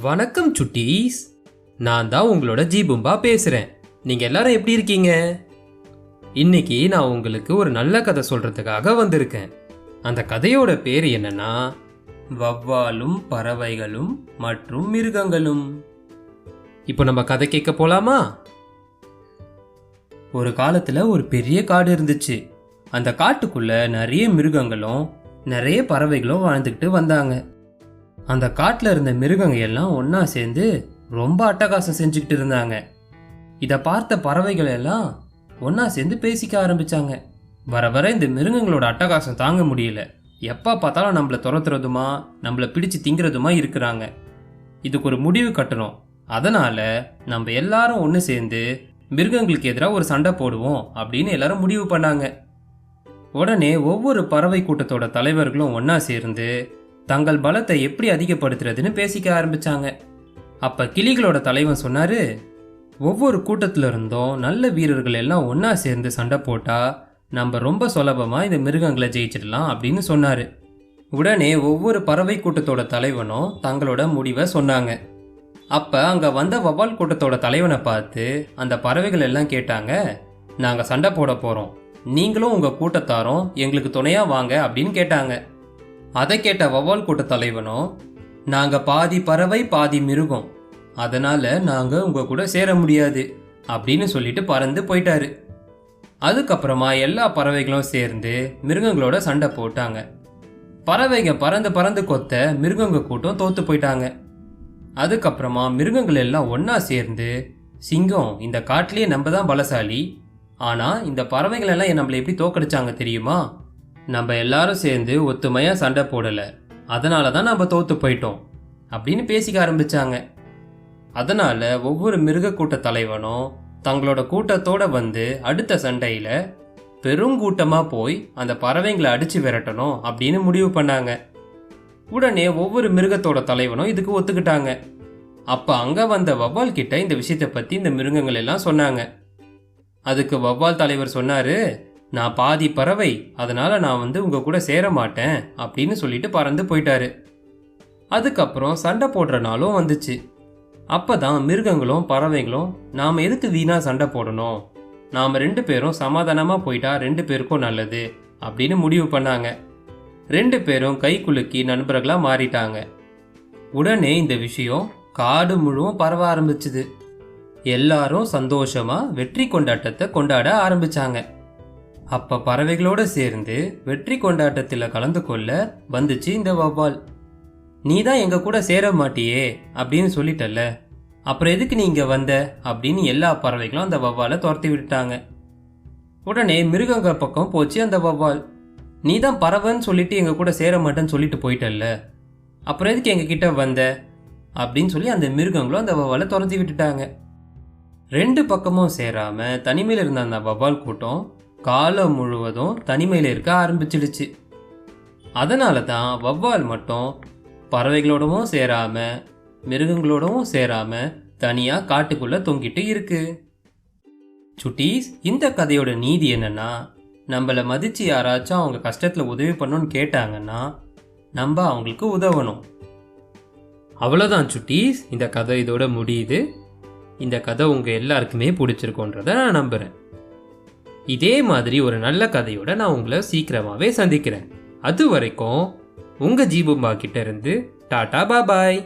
வணக்கம் சுட்டீஸ். நான் தான் உங்களோட ஜீபும்பா பேசுறேன். நீங்க எல்லாரும் எப்படி இருக்கீங்க? இன்னைக்கு நான் உங்களுக்கு ஒரு நல்ல கதை சொல்றதுக்காக வந்திருக்கேன். அந்த கதையோட பேர் என்னன்னா வவ்வாலும் பறவைகளும் மற்றும் மிருகங்களும். இப்போ நம்ம கதை கேட்க போலாமா? ஒரு காலத்துல ஒரு பெரிய காடு இருந்துச்சு. அந்த காட்டுக்குள்ள நிறைய மிருகங்களும் நிறைய பறவைகளும் வாழ்ந்துக்கிட்டு வந்தாங்க. அந்த காட்டில் இருந்த மிருகங்க எல்லாம் ஒன்றா சேர்ந்து ரொம்ப அட்டகாசம் செஞ்சுக்கிட்டு இருந்தாங்க. இதை பார்த்த பறவைகள் எல்லாம் ஒன்றா சேர்ந்து பேசிக்க ஆரம்பித்தாங்க. வர வர இந்த மிருகங்களோட அட்டகாசம் தாங்க முடியல. எப்போ பார்த்தாலும் நம்மளை துரத்துறதுமா நம்மளை பிடிச்சு திங்கிறதுமா இருக்கிறாங்க. இதுக்கு ஒரு முடிவு கட்டணும். அதனால் நம்ம எல்லாரும் ஒன்று சேர்ந்து மிருகங்களுக்கு எதிராக ஒரு சண்டை போடுவோம் அப்படின்னு எல்லாரும் முடிவு பண்ணாங்க. உடனே ஒவ்வொரு பறவை கூட்டத்தோட தலைவர்களும் ஒன்றா சேர்ந்து தங்கள் பலத்தை எப்படி அதிகப்படுத்துறதுன்னு பேசிக்க ஆரம்பிச்சாங்க. அப்ப கிளிகளோட தலைவன் சொன்னாரு, ஒவ்வொரு கூட்டத்துல இருந்தும் நல்ல வீரர்கள் எல்லாம் ஒன்னா சேர்ந்து சண்டை போட்டா நம்ம ரொம்ப சுலபமா இந்த மிருகங்களை ஜெயிச்சிடலாம் அப்படின்னு சொன்னாரு. உடனே ஒவ்வொரு பறவை கூட்டத்தோட தலைவனும் தங்களோட முடிவை சொன்னாங்க. அப்ப அங்க வந்த வவ்வால் கூட்டத்தோட தலைவனை பார்த்து அந்த பறவைகள் எல்லாம் கேட்டாங்க, நாங்க சண்டை போட போறோம், நீங்களும் உங்க கூட்டத்தாரும் எங்களுக்கு துணையா வாங்க அப்படின்னு கேட்டாங்க. அதை கேட்ட வவ்வால் கூட்ட தலைவனும், நாங்க பாதி பறவை பாதி மிருகம், அதனால நாங்க உங்க கூட சேர முடியாது அப்படின்னு சொல்லிட்டு பறந்து போயிட்டாரு. அதுக்கப்புறமா எல்லா பறவைகளும் சேர்ந்து மிருகங்களோட சண்டை போட்டாங்க. பறவைங்க பறந்து பறந்து கொத்த மிருகங்க கூட்டம் தோத்து போயிட்டாங்க. அதுக்கப்புறமா மிருகங்கள் எல்லாம் ஒன்னா சேர்ந்து, சிங்கம் இந்த காட்டிலேயே நம்ம தான் பலசாலி, ஆனா இந்த பறவைகள் எல்லாம் நம்மளை எப்படி தோக்கடிச்சாங்க தெரியுமா? நம்ம எல்லாரும் சேர்ந்து ஒத்துமையா சண்டை போடல, அதனால தான் நம்ம தோத்து போயிட்டோம் அப்படின்னு பேசிக்க ஆரம்பிச்சாங்க. அதனால ஒவ்வொரு மிருக கூட்ட தலைவனும் தங்களோட கூட்டத்தோட வந்து அடுத்த சண்டையில பெருங்கூட்டமா போய் அந்த பறவைங்களை அடிச்சு விரட்டணும் அப்படின்னு முடிவு பண்ணாங்க. உடனே ஒவ்வொரு மிருகத்தோட தலைவனும் இதுக்கு ஒத்துக்கிட்டாங்க. அப்ப அங்க வந்த வவ்வால் கிட்ட இந்த விஷயத்தை பத்தி இந்த மிருகங்கள் எல்லாம் சொன்னாங்க. அதுக்கு வவ்வால் தலைவர் சொன்னாரு, நான் பாதி பறவை, அதனால நான் உங்க கூட சேர மாட்டேன் அப்படின்னு சொல்லிட்டு பறந்து போயிட்டாரு. அதுக்கப்புறம் சண்டை போடுற நாளும் வந்துச்சு. அப்பதான் மிருகங்களும் பறவைகளும் நாம எதுக்கு வீணா சண்டை போடணும், நாம 2 பேரும் சமாதானமா போயிட்டா 2 பேருக்கும் நல்லது அப்படின்னு முடிவு பண்ணாங்க. 2 பேரும் கை குலுக்கி நண்பர்களா மாறிட்டாங்க. உடனே இந்த விஷயம் காடு முழுவதும் பரவ ஆரம்பிச்சுது. எல்லாரும் சந்தோஷமா வெற்றி கொண்டாட்டத்தை கொண்டாட ஆரம்பிச்சாங்க. அப்ப பறவைகளோட சேர்ந்து வெற்றி கொண்டாட்டத்தில் கலந்து கொள்ள வந்துச்சு இந்த வவ்வால். நீ தான் எங்க கூட சேர மாட்டியே அப்படின்னு சொல்லிட்டல்ல, அப்புறம் எதுக்கு நீ இங்க வந்த அப்படின்னு எல்லா பறவைகளும் அந்த வவ்வாலை துரத்தி விட்டுட்டாங்க. உடனே மிருகங்க பக்கம் போச்சு அந்த வவ்வால். நீ தான் பறவைன்னு சொல்லிட்டு எங்க கூட சேர மாட்டேன்னு சொல்லிட்டு போயிட்டல்ல, அப்புறம் எதுக்கு எங்க கிட்ட வந்த அப்படின்னு சொல்லி அந்த மிருகங்களும் அந்த வவ்வாலை துரத்தி விட்டுட்டாங்க. 2 பக்கமும் சேராம தனிமையில் இருந்த அந்த வவ்வால் கூட்டம் காலம் முழுவதும் தனிமையில் இருக்க ஆரம்பிச்சிடுச்சு. அதனால தான் வவ்வால் மட்டும் பறவைகளோடவும் சேராம மிருகங்களோடவும் சேராம தனியா காட்டுக்குள்ள தொங்கிட்டு இருக்கு. சுட்டீஸ், இந்த கதையோட நீதி என்னன்னா, நம்மளை மதிச்சு யாராச்சும் அவங்க கஷ்டத்துல உதவி பண்ணணும்னு கேட்டாங்கன்னா நம்ம அவங்களுக்கு உதவணும். அவ்வளோதான் சுட்டீஸ், இந்த கதை இதோட முடியுது. இந்த கதை உங்க எல்லாருக்குமே பிடிச்சிருக்கோன்றத நான் நம்புறேன். இதே மாதிரி ஒரு நல்ல கதையோட நான் உங்களை சீக்கிரமாவே சந்திக்கிறேன். அது வரைக்கும் உங்க ஜீபும்பா கிட்ட இருந்து டாடா பாபாய்.